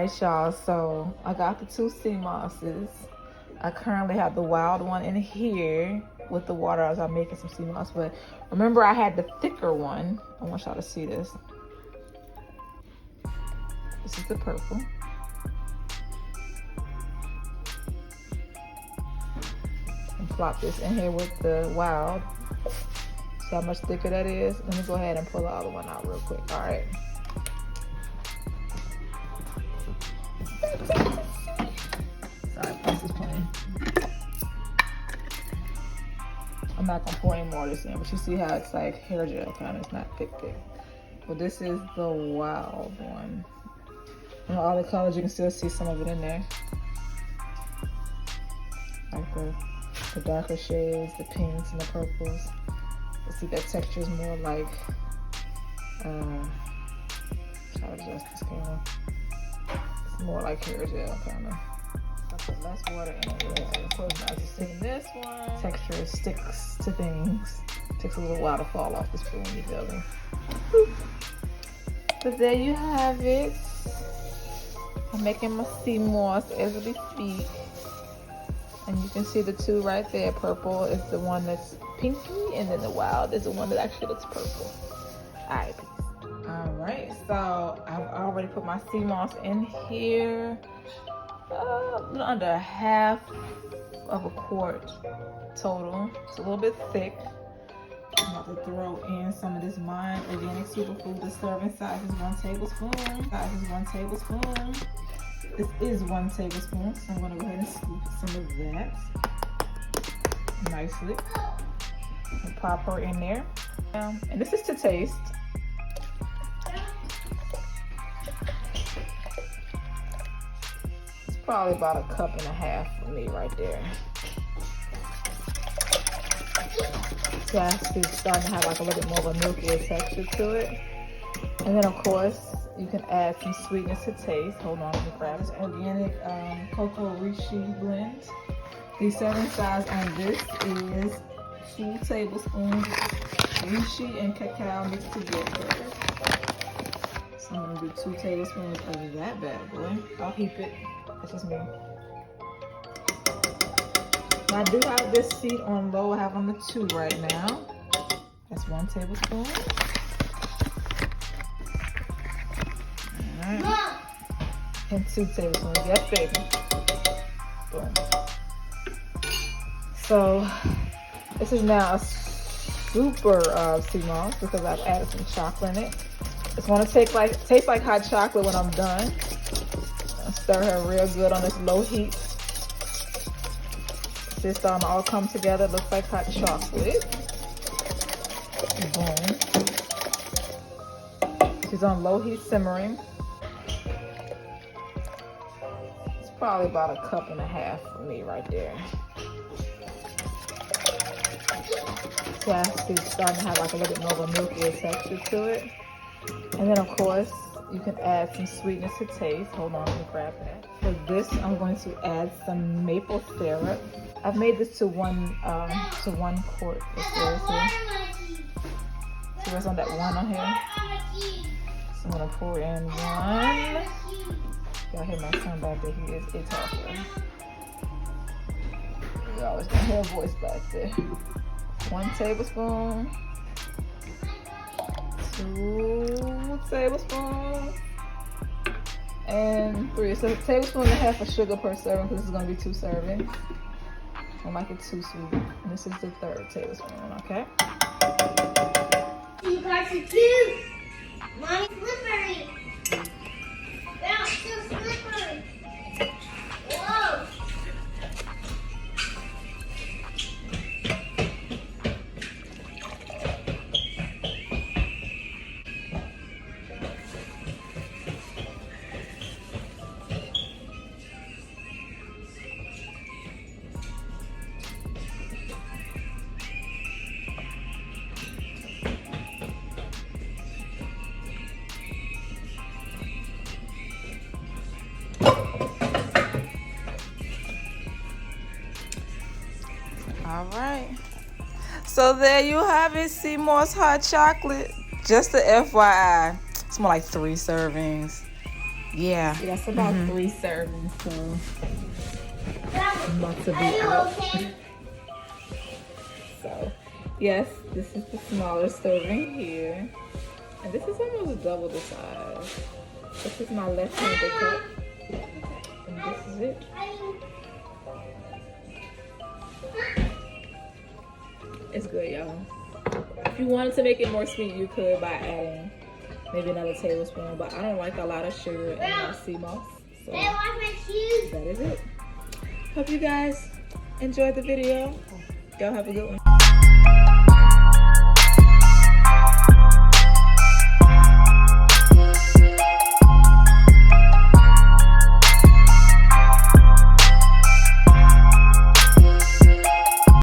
Alright, y'all, so I got the two SeaMosses. I currently have the wild one in here with the water as I'm making some SeaMoss, but remember I had the thicker one. I want y'all to see this. This is the purple. And plop this in here with the wild. See how much thicker that is? Let me go ahead and pull the other one out real quick. Alright. Sorry, this is playing. I'm not gonna pour any more of this in, but you see how it's like hair gel kind of, it's not thick. But this is the wild one. And all the colors, you can still see some of it in there. Like the darker shades, the pinks and the purples. You see that texture is more like, try to adjust this camera. It's more like hair gel kind of. Put less water in it. Of course, as you see, this one texture sticks to things. It takes a little while to fall off the spoon when you're building. But there you have it. I'm making my SeaMoss as we speak. And you can see the two right there. Purple is the one that's pinky, and then the wild is the one that actually looks purple. Alright, peace. Alright, so I've already put my SeaMoss in here. A little under half of a quart total. It's a little bit thick. I'm about to throw in some of this Mind Organic Superfood. The serving size is 1 tablespoon. Size is 1 tablespoon. This is 1 tablespoon, so I'm gonna go ahead and scoop some of that nicely. And pop her in there. And this is to taste. Probably about 1.5 cups for me right there. Gas is starting to have like a little bit more of a milkier texture to it. And then of course, you can add some sweetness to taste. Hold on, let me grab this organic cocoa Reishi blend. The serving size on this is 2 tablespoons Reishi and cacao mixed together. So I'm gonna do 2 tablespoons of that bad boy. I'll heap it. That's just me. Now I do have this seat on low. I have on the 2 right now. That's 1 tablespoon. Alright. And 2 tablespoons. Yes, baby. Boom. So this is now a super SeaMoss because I've added some chocolate in it. It's gonna taste like hot chocolate when I'm done. Stir her real good on this low heat. This starting to all come together. Looks like hot chocolate. Boom. She's on low heat simmering. It's probably about 1.5 cups for me right there. Gas is starting to have like a little bit more of a milkier texture to it. And then of course, you can add some sweetness to taste. Hold on, let me grab that. For this, I'm going to add some maple syrup. I've made this to 1 quart of syrup here. See what's on that 1 on here? So I'm gonna pour in 1. Y'all hear my son back there, he is a talker. You always gonna hear a voice back there. 1 tablespoon. 2 tablespoons and 3. So 1.5 tablespoons of sugar per serving because this is going to be 2 servings. I like it too sweet. And this is the 3rd tablespoon, okay? You guys are cute. Mine's slippery. That's so slippery. Whoa. All right. So there you have it, SeaMoss hot chocolate. Just a FYI, it's more like 3 servings. Yeah. That's about 3 servings, so I'm about to be Are you out. okay? So, yes, this is the smaller serving here. And this is almost double the size. This is my left-handed cup. And this is it. It's good, y'all. If you wanted to make it more sweet, you could by adding maybe another tablespoon. But I don't like a lot of sugar in my SeaMoss. So Hey, watch my shoes. that is it. Hope you guys enjoyed the video. Y'all have a good one.